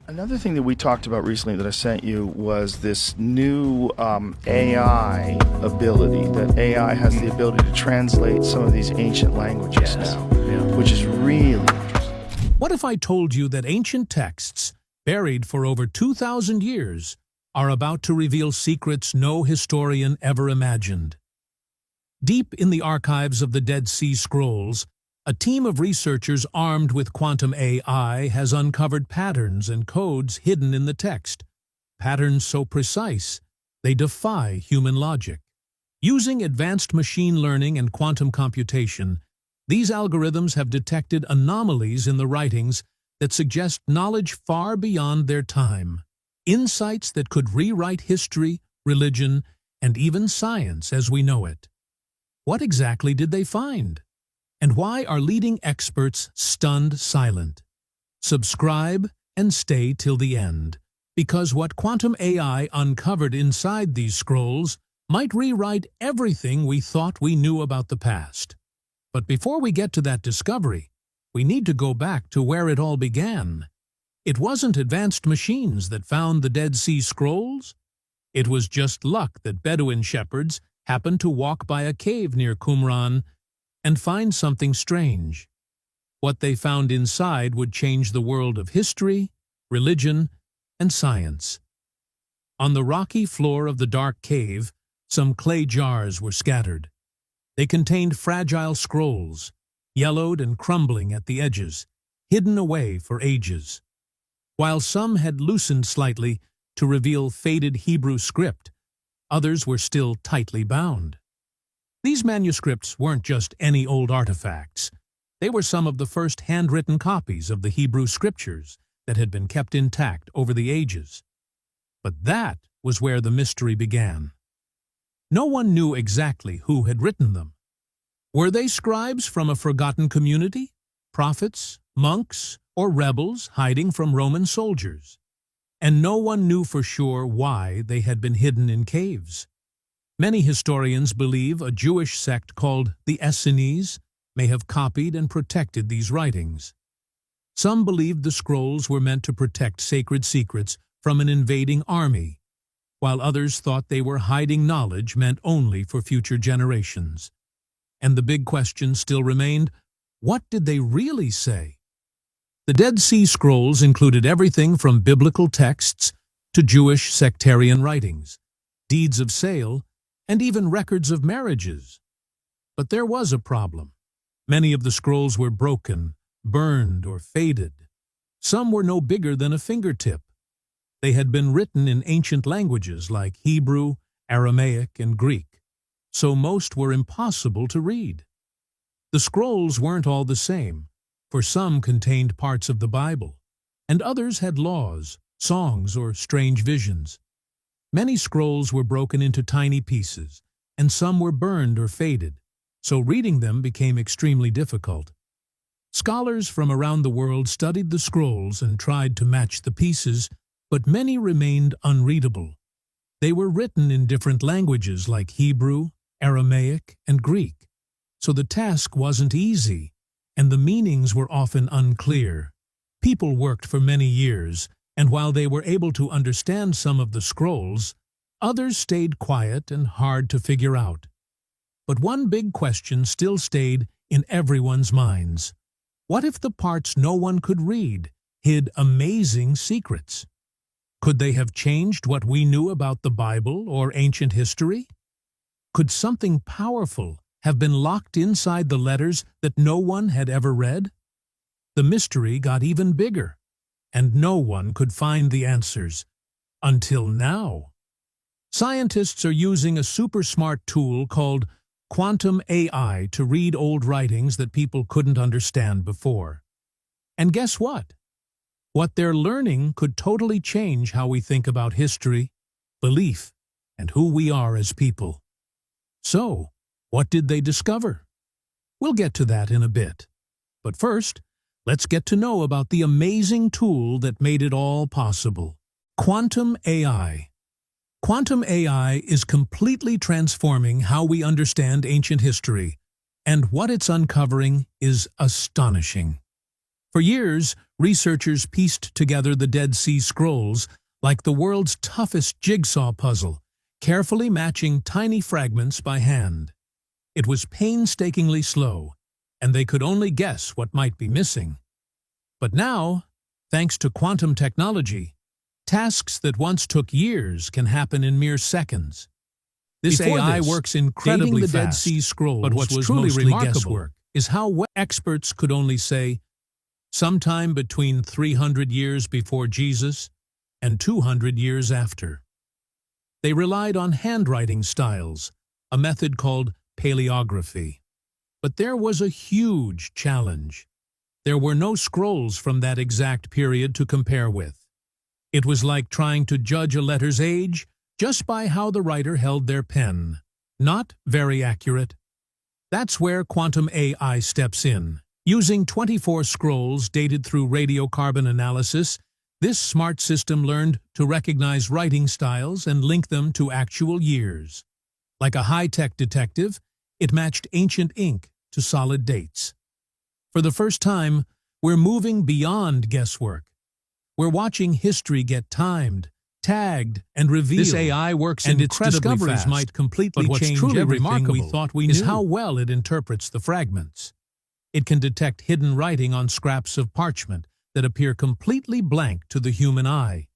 Another thing that we talked about recently that I sent you was this new AI ability, that AI has the ability to translate some of these ancient languages now, which is really interesting. What if I told you that ancient texts, buried for over 2,000 years, are about to reveal secrets no historian ever imagined? Deep in the archives of the Dead Sea Scrolls, a team of researchers armed with quantum AI has uncovered patterns and codes hidden in the text, patterns so precise they defy human logic. Using advanced machine learning and quantum computation, these algorithms have detected anomalies in the writings that suggest knowledge far beyond their time, insights that could rewrite history, religion, and even science as we know it. What exactly did they find? And why are leading experts stunned silent? Subscribe and stay till the end, because what quantum AI uncovered inside these scrolls might rewrite everything we thought we knew about the past. But before we get to that discovery, we need to go back to where it all began. It wasn't advanced machines that found the Dead Sea Scrolls. It was just luck that Bedouin shepherds happened to walk by a cave near Qumran and find something strange. What they found inside would change the world of history, religion, and science. On the rocky floor of the dark cave, some clay jars were scattered. They contained fragile scrolls, yellowed and crumbling at the edges, hidden away for ages. While some had loosened slightly to reveal faded Hebrew script, others were still tightly bound. These manuscripts weren't just any old artifacts. They were some of the first handwritten copies of the Hebrew scriptures that had been kept intact over the ages. But that was where the mystery began. No one knew exactly who had written them. Were they scribes from a forgotten community, prophets, monks, or rebels hiding from Roman soldiers? And no one knew for sure why they had been hidden in caves. Many historians believe a Jewish sect called the Essenes may have copied and protected these writings. Some believed the scrolls were meant to protect sacred secrets from an invading army, while others thought they were hiding knowledge meant only for future generations. And the big question still remained, what did they really say? The Dead Sea Scrolls included everything from biblical texts to Jewish sectarian writings, deeds of sale, and even records of marriages. But there was a problem. Many of the scrolls were broken, burned, or faded. Some were no bigger than a fingertip. They had been written in ancient languages like Hebrew, Aramaic, and Greek, so most were impossible to read. The scrolls weren't all the same, for some contained parts of the Bible, and others had laws, songs, or strange visions. Many scrolls were broken into tiny pieces, and some were burned or faded, so reading them became extremely difficult. Scholars from around the world studied the scrolls and tried to match the pieces, but many remained unreadable. They were written in different languages like Hebrew, Aramaic, and Greek, so the task wasn't easy, and the meanings were often unclear. People worked for many years, and while they were able to understand some of the scrolls, others stayed quiet and hard to figure out. But one big question still stayed in everyone's minds. What if the parts no one could read hid amazing secrets? Could they have changed what we knew about the Bible or ancient history? Could something powerful have been locked inside the letters that no one had ever read? The mystery got even bigger, and no one could find the answers. Until now. Scientists are using a super smart tool called quantum AI to read old writings that people couldn't understand before. And guess what? What they're learning could totally change how we think about history, belief, and who we are as people. So, what did they discover? We'll get to that in a bit. But first, let's get to know about the amazing tool that made it all possible. Quantum AI. Quantum AI is completely transforming how we understand ancient history, and what it's uncovering is astonishing. For years, researchers pieced together the Dead Sea Scrolls like the world's toughest jigsaw puzzle, carefully matching tiny fragments by hand. It was painstakingly slow, and they could only guess what might be missing. But now, thanks to quantum technology, tasks that once took years can happen in mere seconds. This AI works incredibly fast, the Dead Sea Scrolls, but what's truly remarkable is how experts could only say, sometime between 300 years before Jesus and 200 years after. They relied on handwriting styles, a method called paleography. But there was a huge challenge. There were no scrolls from that exact period to compare with. It was like trying to judge a letter's age just by how the writer held their pen. Not very accurate. That's where quantum AI steps in. Using 24 scrolls dated through radiocarbon analysis, this smart system learned to recognize writing styles and link them to actual years. Like a high-tech detective, it matched ancient ink to solid dates. For the first time, we're moving beyond guesswork. We're watching history get timed, tagged, and revealed. This AI works and incredibly its discoveries fast, might completely change everything we thought we knew. Is how well it interprets the fragments. It can detect hidden writing on scraps of parchment that appear completely blank to the human eye.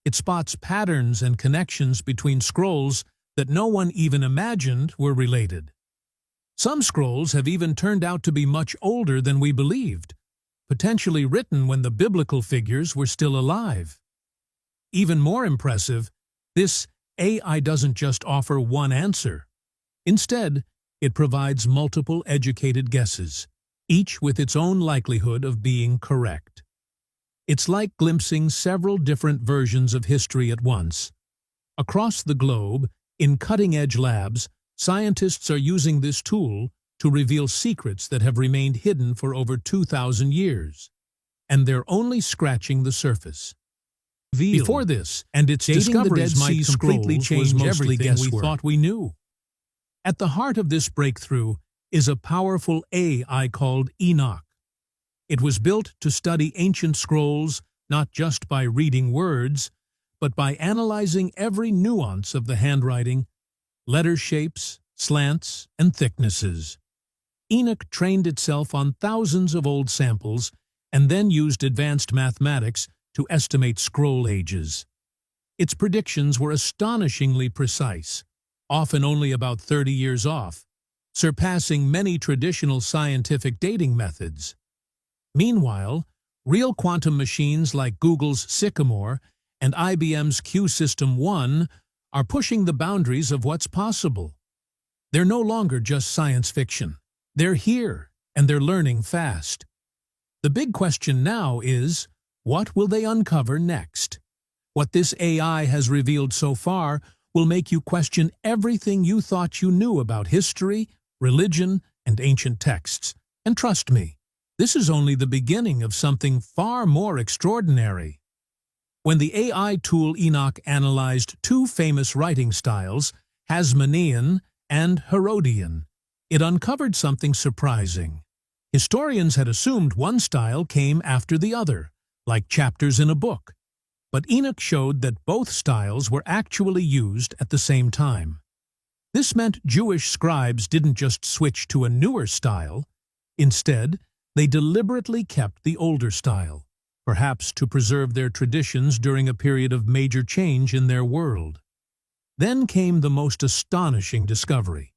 It spots patterns and connections between scrolls that no one even imagined were related. Some scrolls have even turned out to be much older than we believed, potentially written when the biblical figures were still alive. Even more impressive, this AI doesn't just offer one answer. Instead, it provides multiple educated guesses, each with its own likelihood of being correct. It's like glimpsing several different versions of history at once. Across the globe, in cutting-edge labs, scientists are using this tool to reveal secrets that have remained hidden for over 2,000 years. And they're only scratching the surface. Before this, and its discoveries might completely change everything we thought we knew. At the heart of this breakthrough is a powerful AI called Enoch. It was built to study ancient scrolls not just by reading words, but by analyzing every nuance of the handwriting, letter shapes, slants, and thicknesses. Enoch trained itself on thousands of old samples and then used advanced mathematics to estimate scroll ages. Its predictions were astonishingly precise, often only about 30 years off, surpassing many traditional scientific dating methods. Meanwhile, real quantum machines like Google's Sycamore and IBM's Q-System 1 are pushing the boundaries of what's possible. They're no longer just science fiction. They're here, and they're learning fast. The big question now is, what will they uncover next? What this AI has revealed so far will make you question everything you thought you knew about history, religion, and ancient texts. And trust me, this is only the beginning of something far more extraordinary. When the AI tool Enoch analyzed two famous writing styles, Hasmonean and Herodian, it uncovered something surprising. Historians had assumed one style came after the other, like chapters in a book. But Enoch showed that both styles were actually used at the same time. This meant Jewish scribes didn't just switch to a newer style. Instead, they deliberately kept the older style, perhaps to preserve their traditions during a period of major change in their world. Then came the most astonishing discovery.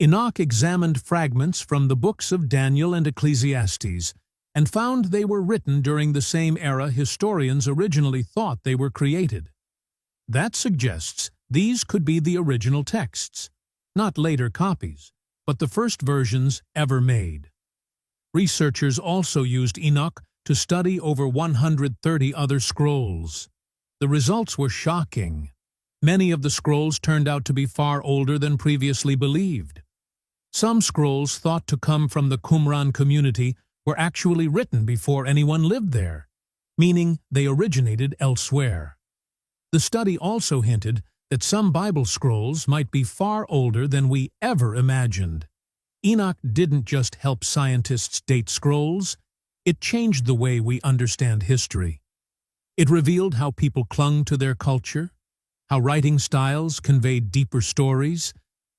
Enoch examined fragments from the books of Daniel and Ecclesiastes and found they were written during the same era historians originally thought they were created. That suggests these could be the original texts, not later copies, but the first versions ever made. Researchers also used Enoch to study over 130 other scrolls. The results were shocking. Many of the scrolls turned out to be far older than previously believed. Some scrolls thought to come from the Qumran community were actually written before anyone lived there, meaning they originated elsewhere. The study also hinted that some Bible scrolls might be far older than we ever imagined. Enoch didn't just help scientists date scrolls, It changed the way we understand history. It revealed how people clung to their culture, how writing styles conveyed deeper stories,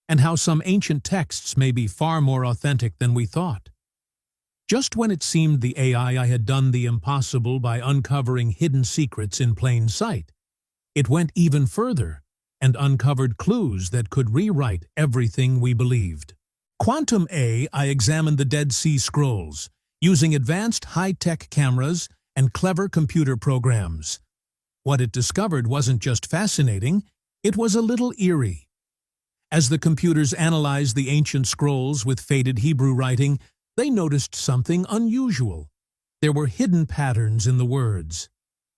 and how some ancient texts may be far more authentic than we thought. Just when it seemed the AI had done the impossible by uncovering hidden secrets in plain sight, it went even further and uncovered clues that could rewrite everything we believed. Quantum AI examined the Dead Sea Scrolls, using advanced high-tech cameras and clever computer programs. What it discovered wasn't just fascinating, it was a little eerie. As the computers analyzed the ancient scrolls with faded Hebrew writing, they noticed something unusual. There were hidden patterns in the words.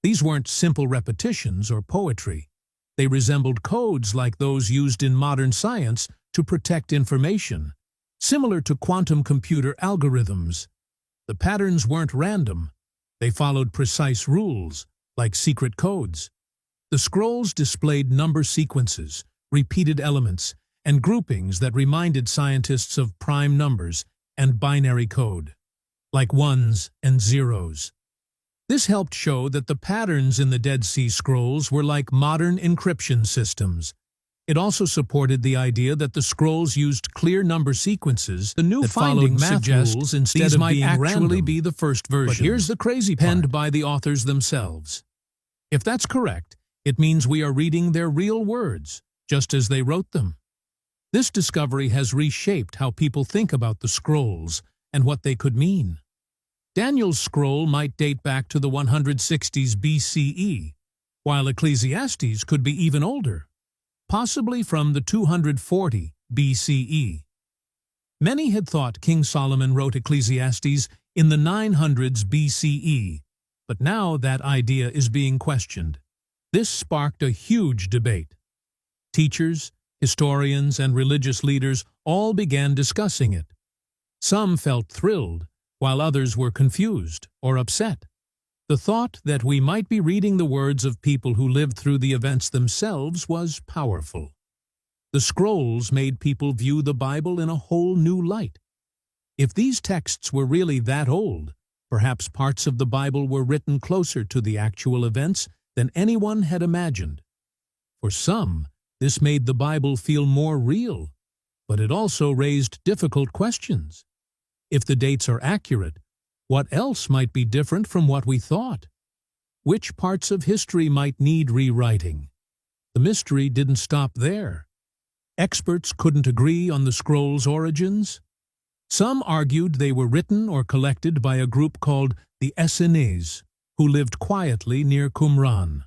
These weren't simple repetitions or poetry. They resembled codes like those used in modern science to protect information, similar to quantum computer algorithms. The patterns weren't random. They followed precise rules, like secret codes. The scrolls displayed number sequences, repeated elements, and groupings that reminded scientists of prime numbers and binary code, like ones and zeros. This helped show that the patterns in the Dead Sea Scrolls were like modern encryption systems. It also supported the idea that the scrolls used clear number sequences. The new that findings followed math suggest rules instead these of might being actually random. be the first versions. But here's the crazy part. Penned by the authors themselves. If that's correct, it means we are reading their real words, just as they wrote them. This discovery has reshaped how people think about the scrolls and what they could mean. Daniel's scroll might date back to the 160s BCE, while Ecclesiastes could be even older, possibly from the 240 BCE. Many had thought King Solomon wrote Ecclesiastes in the 900s BCE, but now that idea is being questioned. This sparked a huge debate. Teachers, historians, and religious leaders all began discussing it. Some felt thrilled, while others were confused or upset. The thought that we might be reading the words of people who lived through the events themselves was powerful. The scrolls made people view the Bible in a whole new light. If these texts were really that old, perhaps parts of the Bible were written closer to the actual events than anyone had imagined. For some, this made the Bible feel more real, but it also raised difficult questions. If the dates are accurate, what else might be different from what we thought? Which parts of history might need rewriting? The mystery didn't stop there. Experts couldn't agree on the scrolls' origins. Some argued they were written or collected by a group called the Essenes, who lived quietly near Qumran.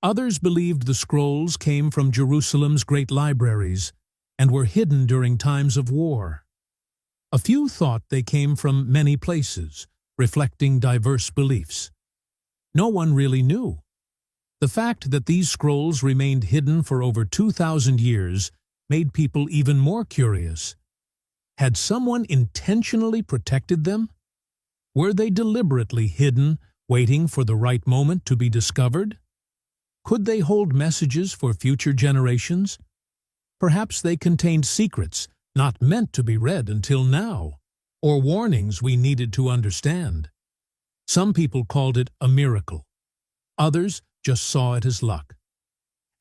Others believed the scrolls came from Jerusalem's great libraries and were hidden during times of war. A few thought they came from many places, reflecting diverse beliefs. No one really knew. The fact that these scrolls remained hidden for over 2,000 years made people even more curious. Had someone intentionally protected them? Were they deliberately hidden, waiting for the right moment to be discovered? Could they hold messages for future generations? Perhaps they contained secrets not meant to be read until now, or warnings we needed to understand. Some people called it a miracle. Others just saw it as luck.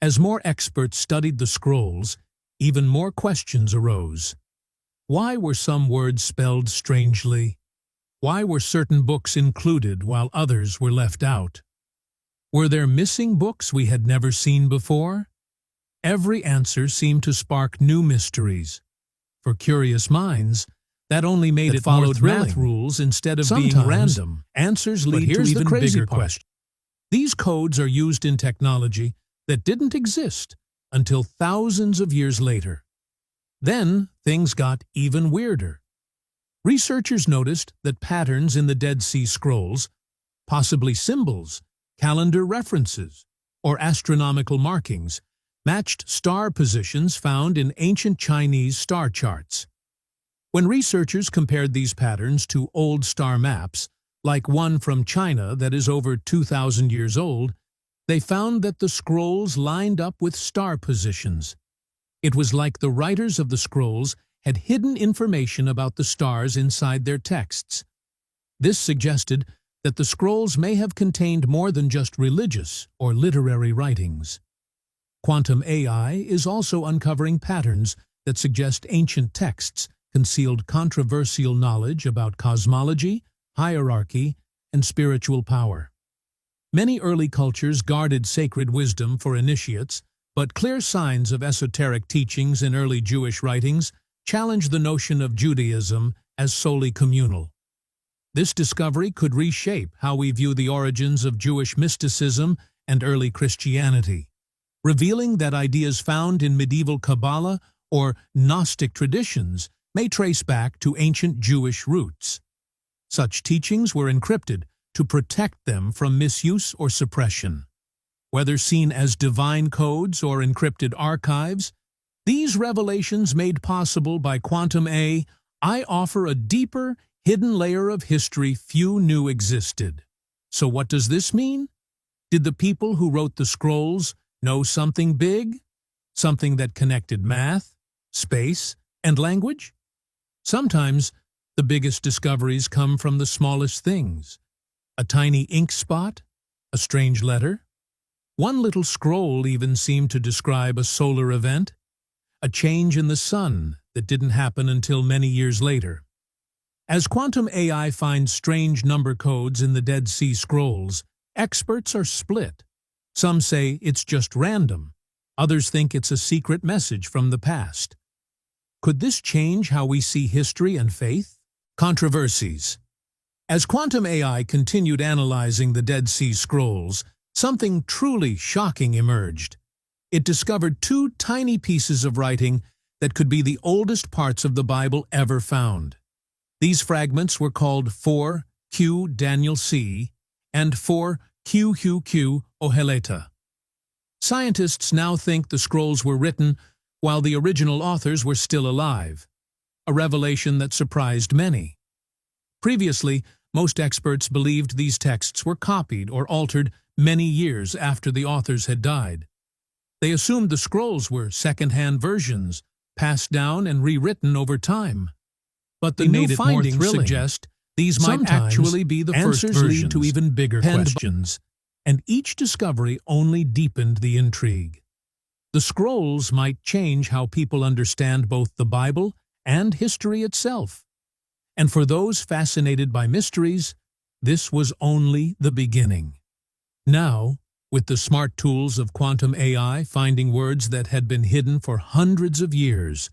As more experts studied the scrolls, even more questions arose. Why were some words spelled strangely? Why were certain books included while others were left out? Were there missing books we had never seen before? Every answer seemed to spark new mysteries. For curious minds, that only made it more thrilling. Math rules instead of being random. Answers lead to even bigger questions. These codes are used in technology that didn't exist until thousands of years later. Then things got even weirder. Researchers noticed that patterns in the Dead Sea Scrolls, possibly symbols, calendar references, or astronomical markings, matched star positions found in ancient Chinese star charts. When researchers compared these patterns to old star maps, like one from China that is over 2,000 years old, they found that the scrolls lined up with star positions. It was like the writers of the scrolls had hidden information about the stars inside their texts. This suggested that the scrolls may have contained more than just religious or literary writings. Quantum AI is also uncovering patterns that suggest ancient texts concealed controversial knowledge about cosmology, hierarchy, and spiritual power. Many early cultures guarded sacred wisdom for initiates, but clear signs of esoteric teachings in early Jewish writings challenge the notion of Judaism as solely communal. This discovery could reshape how we view the origins of Jewish mysticism and early Christianity, revealing that ideas found in medieval Kabbalah or Gnostic traditions may trace back to ancient Jewish roots. Such teachings were encrypted to protect them from misuse or suppression. Whether seen as divine codes or encrypted archives, these revelations made possible by quantum AI offer a deeper, hidden layer of history few knew existed. So what does this mean? Did the people who wrote the scrolls know something big? Something that connected math, space, and language? Sometimes, the biggest discoveries come from the smallest things. A tiny ink spot, a strange letter. One little scroll even seemed to describe a solar event, a change in the sun that didn't happen until many years later. As quantum AI finds strange number codes in the Dead Sea Scrolls, experts are split. Some say it's just random. Others think it's a secret message from the past. Could this change how we see history and faith? Controversies. As quantum AI continued analyzing the Dead Sea Scrolls, something truly shocking emerged. It discovered two tiny pieces of writing that could be the oldest parts of the Bible ever found. These fragments were called 4Q Daniel C and 4QQQ Oheleta. Scientists now think the scrolls were written while the original authors were still alive, a revelation that surprised many. Previously, most experts believed these texts were copied or altered many years after the authors had died. They assumed the scrolls were second-hand versions, passed down and rewritten over time. But the new findings suggest these might actually be the first versions, lead to even bigger questions, and each discovery only deepened the intrigue. The scrolls might change how people understand both the Bible and history itself. And for those fascinated by mysteries, this was only the beginning. Now, with the smart tools of quantum AI finding words that had been hidden for hundreds of years,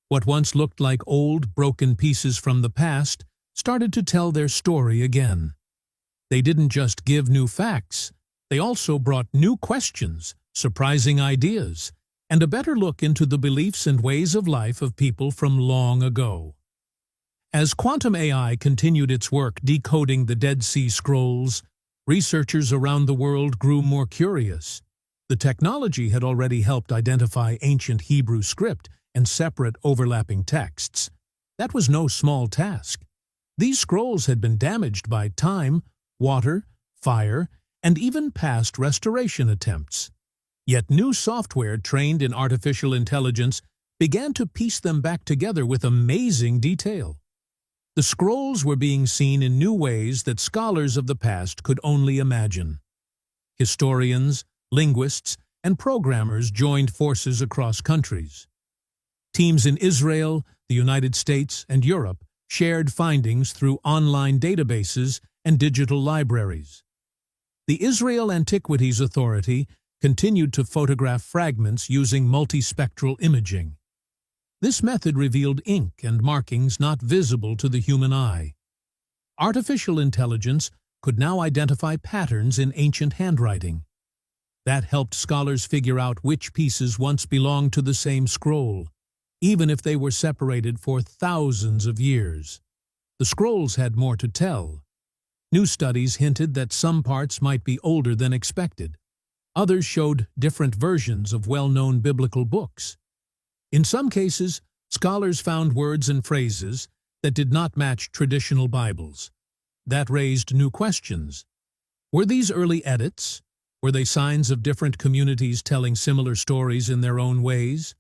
what once looked like old, broken pieces from the past started to tell their story again. They didn't just give new facts, they also brought new questions, surprising ideas, and a better look into the beliefs and ways of life of people from long ago. As quantum AI continued its work decoding the Dead Sea Scrolls, researchers around the world grew more curious. The technology had already helped identify ancient Hebrew script and separate overlapping texts. That was no small task. These scrolls had been damaged by time, water, fire, and even past restoration attempts. Yet new software trained in artificial intelligence began to piece them back together with amazing detail. The scrolls were being seen in new ways that scholars of the past could only imagine. Historians, linguists, and programmers joined forces across countries. Teams in Israel, the United States, and Europe shared findings through online databases and digital libraries. The Israel Antiquities Authority continued to photograph fragments using multispectral imaging. This method revealed ink and markings not visible to the human eye. Artificial intelligence could now identify patterns in ancient handwriting. That helped scholars figure out which pieces once belonged to the same scroll, even if they were separated for thousands of years. The scrolls had more to tell. New studies hinted that some parts might be older than expected. Others showed different versions of well-known biblical books. In some cases, scholars found words and phrases that did not match traditional Bibles. That raised new questions. Were these early edits? Were they signs of different communities telling similar stories in their own ways?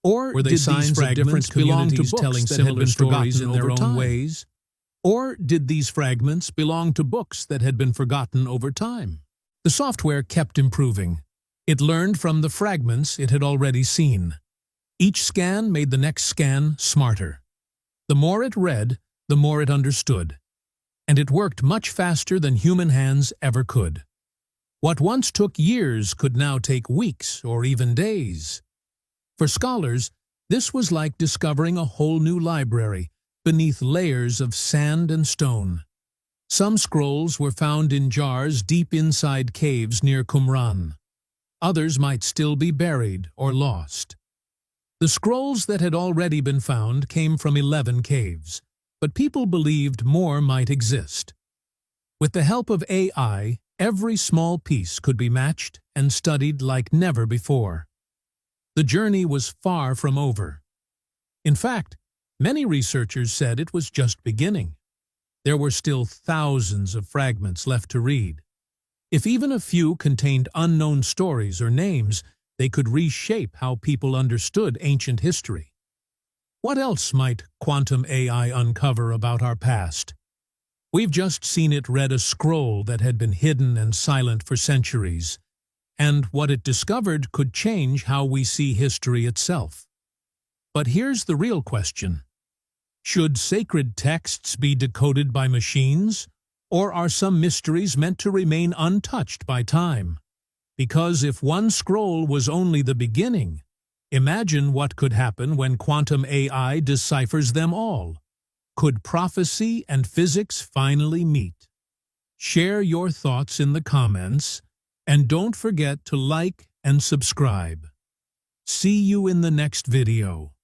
Or were they signs of different communities telling similar stories in their own ways? Or did these fragments belong to books that had been forgotten over time? The software kept improving. It learned from the fragments it had already seen. Each scan made the next scan smarter. The more it read, the more it understood. And it worked much faster than human hands ever could. What once took years could now take weeks or even days. For scholars, this was like discovering a whole new library beneath layers of sand and stone. Some scrolls were found in jars deep inside caves near Qumran. Others might still be buried or lost. The scrolls that had already been found came from 11 caves, but people believed more might exist. With the help of AI, every small piece could be matched and studied like never before. The journey was far from over. In fact, many researchers said it was just beginning. There were still thousands of fragments left to read. If even a few contained unknown stories or names, they could reshape how people understood ancient history. What else might quantum AI uncover about our past? We've just seen it read a scroll that had been hidden and silent for centuries, and what it discovered could change how we see history itself. But here's the real question. Should sacred texts be decoded by machines, or are some mysteries meant to remain untouched by time? Because if one scroll was only the beginning, imagine what could happen when quantum AI deciphers them all. Could prophecy and physics finally meet? Share your thoughts in the comments, and don't forget to like and subscribe. See you in the next video.